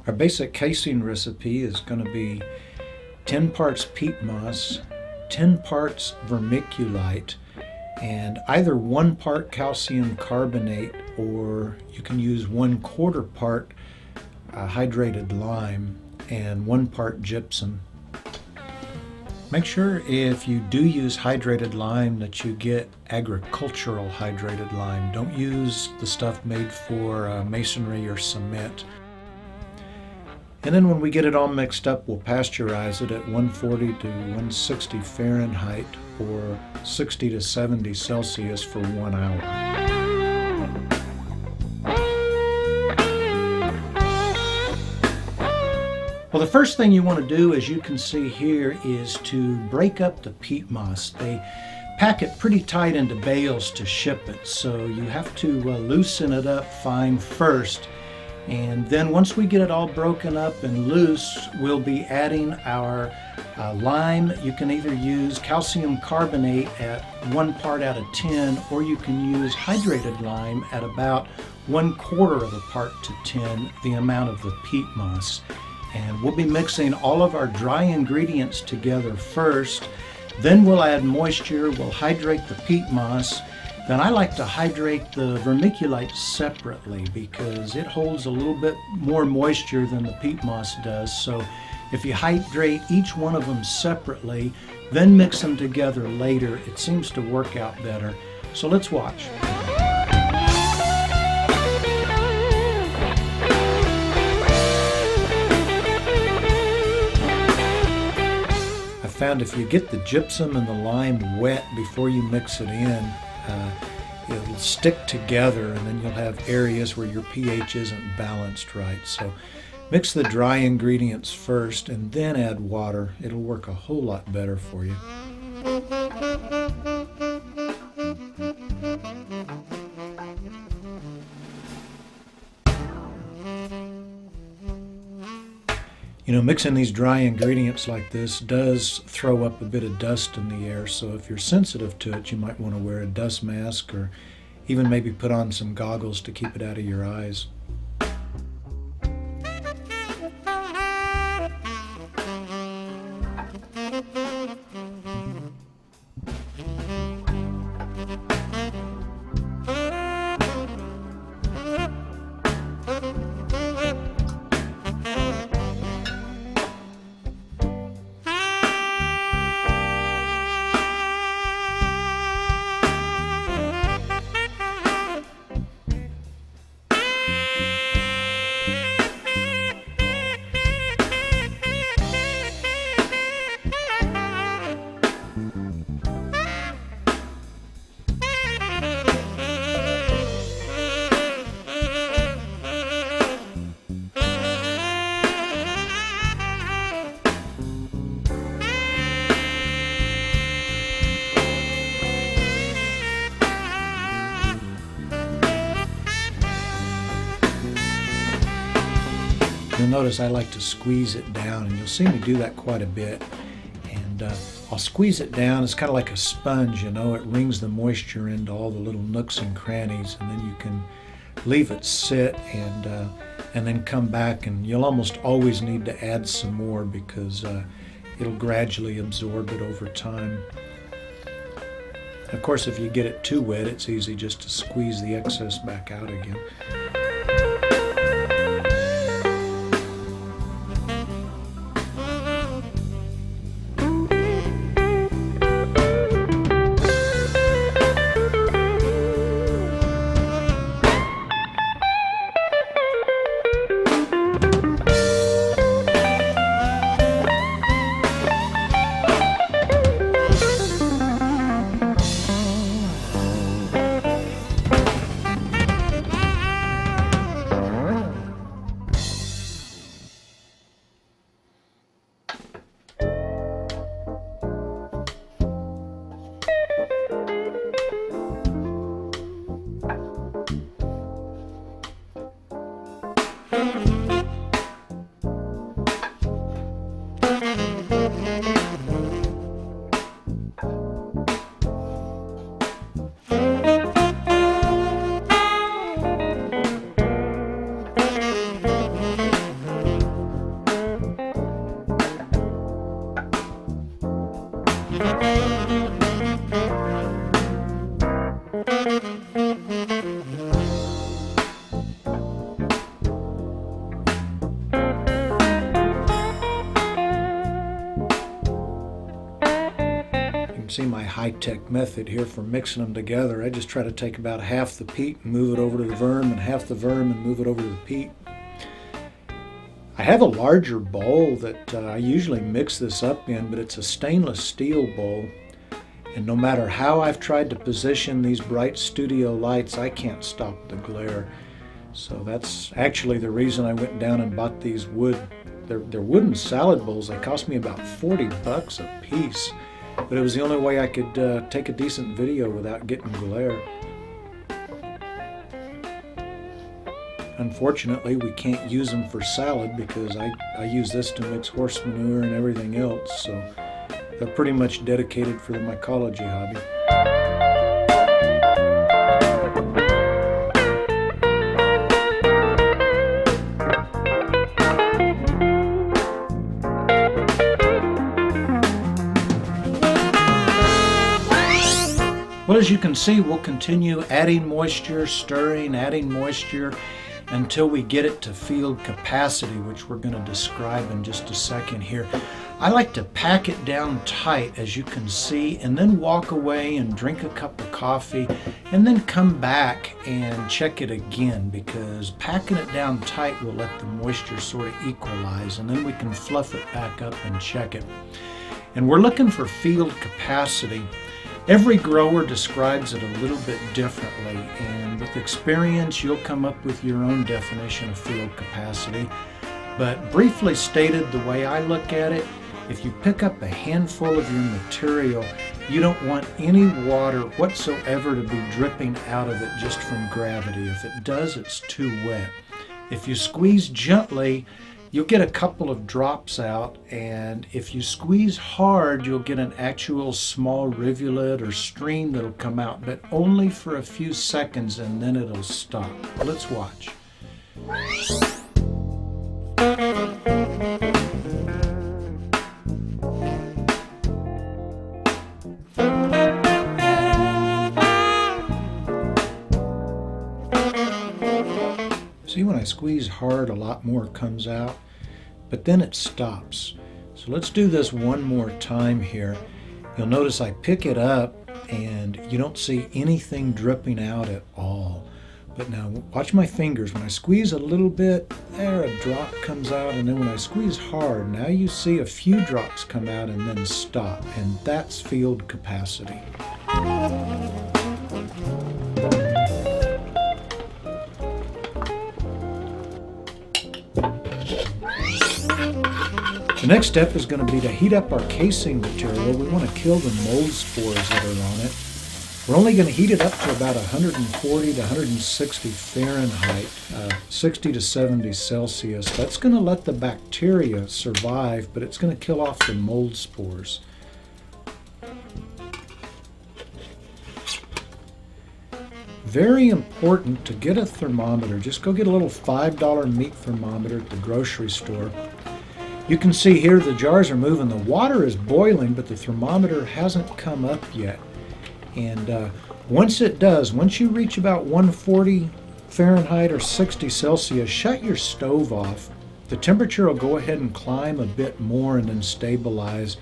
Our basic casing recipe is going to be 10 parts peat moss, 10 parts vermiculite, and either 1 part calcium carbonate, or you can use 1/4 part hydrated lime and 1 part gypsum. Make sure if you do use hydrated lime that you get agricultural hydrated lime. Don't use the stuff made for masonry or cement. And then when we get it all mixed up, we'll pasteurize it at 140 to 160 Fahrenheit or 60 to 70 Celsius for 1 hour. Well, the first thing you want to do, as you can see here, is to break up the peat moss. They pack it pretty tight into bales to ship it, so you have to loosen it up fine first. And then once we get it all broken up and loose, we'll be adding our lime. You can either use calcium carbonate at 1 part out of 10, or you can use hydrated lime at about 1/4 of a part to 10, the amount of the peat moss. And we'll be mixing all of our dry ingredients together first. Then we'll add moisture, we'll hydrate the peat moss. Then I like to hydrate the vermiculite separately because it holds a little bit more moisture than the peat moss does. So if you hydrate each one of them separately, then mix them together later, it seems to work out better. So let's watch. I found if you get the gypsum and the lime wet before you mix it in, it'll stick together, and then you'll have areas where your pH isn't balanced right. So mix the dry ingredients first and then add water. It'll work a whole lot better for you. You know, mixing these dry ingredients like this does throw up a bit of dust in the air, so if you're sensitive to it, you might want to wear a dust mask or even maybe put on some goggles to keep it out of your eyes. You'll notice I like to squeeze it down, and you'll see me do that quite a bit. And I'll squeeze it down. It's kind of like a sponge, you know. It wrings the moisture into all the little nooks and crannies, and then you can leave it sit and then come back, and you'll almost always need to add some more because it'll gradually absorb it over time. Of course, if you get it too wet, it's easy just to squeeze the excess back out again. can see my high-tech method here for mixing them together. I just try to take about half the peat and move it over to the worm, and half the worm and move it over to the peat. I have a larger bowl that I usually mix this up in, but it's a stainless steel bowl. And no matter how I've tried to position these bright studio lights, I can't stop the glare. So that's actually the reason I went down and bought these they're wooden salad bowls. They cost me about 40 bucks a piece. But it was the only way I could take a decent video without getting glare. Unfortunately, we can't use them for salad because I use this to mix horse manure and everything else. So they're pretty much dedicated for the mycology hobby. Well, as you can see, we'll continue adding moisture, stirring, adding moisture until we get it to field capacity, which we're going to describe in just a second here. I like to pack it down tight, as you can see, and then walk away and drink a cup of coffee, and then come back and check it again, because packing it down tight will let the moisture sort of equalize, and then we can fluff it back up and check it. And we're looking for field capacity. Every grower describes it a little bit differently, and with experience you'll come up with your own definition of field capacity. But briefly stated, the way I look at it, if you pick up a handful of your material, you don't want any water whatsoever to be dripping out of it just from gravity. If it does, it's too wet. If you squeeze gently, you'll get a couple of drops out, and if you squeeze hard, you'll get an actual small rivulet or stream that'll come out, but only for a few seconds, and then it'll stop. Let's watch. See, when I squeeze hard, a lot more comes out, but then it stops. So let's do this one more time here. You'll notice I pick it up and you don't see anything dripping out at all. But now watch my fingers. When I squeeze a little bit, there a drop comes out, and then when I squeeze hard, now you see a few drops come out and then stop, and that's field capacity. The next step is going to be to heat up our casing material. We want to kill the mold spores that are on it. We're only going to heat it up to about 140 to 160 Fahrenheit, 60 to 70 Celsius. That's going to let the bacteria survive, but it's going to kill off the mold spores. Very important to get a thermometer. Just go get a little $5 meat thermometer at the grocery store. You can see here the jars are moving. The water is boiling, but the thermometer hasn't come up yet. And once it does, once you reach about 140 Fahrenheit or 60 Celsius, shut your stove off. The temperature will go ahead and climb a bit more and then stabilize.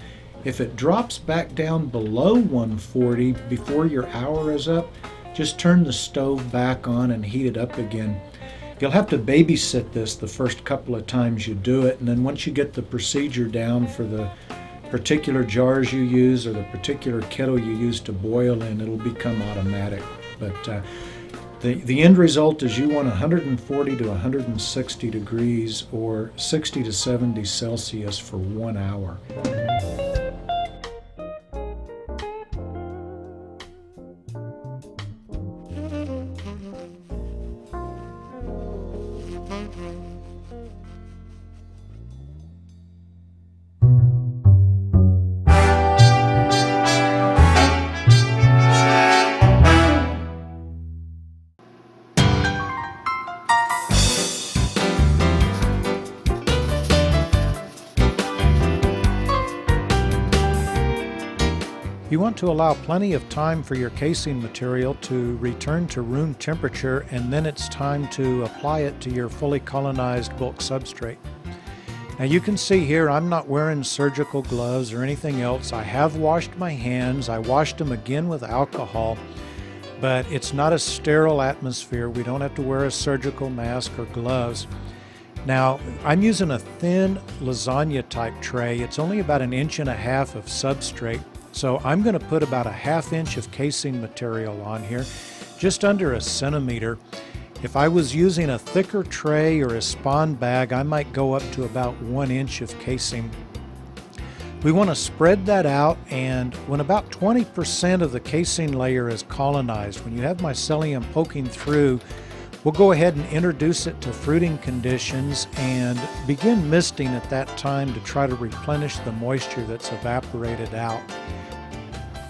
If it drops back down below 140 before your hour is up, just turn the stove back on and heat it up again. You'll have to babysit this the first couple of times you do it, and then once you get the procedure down for the particular jars you use or the particular kettle you use to boil in, it'll become automatic. But the end result is you want 140 to 160 degrees or 60 to 70 Celsius for 1 hour. You want to allow plenty of time for your casing material to return to room temperature, and then it's time to apply it to your fully colonized bulk substrate. Now you can see here I'm not wearing surgical gloves or anything else. I have washed my hands. I washed them again with alcohol, but it's not a sterile atmosphere. We don't have to wear a surgical mask or gloves. Now I'm using a thin lasagna type tray. It's only about 1.5 inches of substrate. So I'm going to put about a 1/2 inch of casing material on here, just under 1 centimeter. If I was using a thicker tray or a spawn bag, I might go up to about 1 inch of casing. We want to spread that out, and when about 20% of the casing layer is colonized, when you have mycelium poking through, we'll go ahead and introduce it to fruiting conditions and begin misting at that time to try to replenish the moisture that's evaporated out.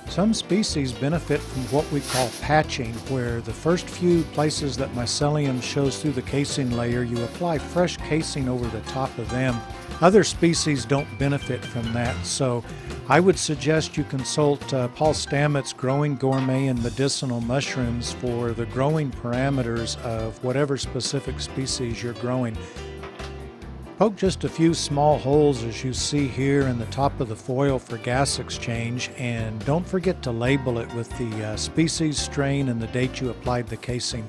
Some species benefit from what we call patching, where the first few places that mycelium shows through the casing layer, you apply fresh casing over the top of them. Other species don't benefit from that, so I would suggest you consult Paul Stamets' Growing Gourmet and Medicinal Mushrooms for the growing parameters of whatever specific species you're growing. Poke just a few small holes, as you see here, in the top of the foil for gas exchange, and don't forget to label it with the species, strain, and the date you applied the casing.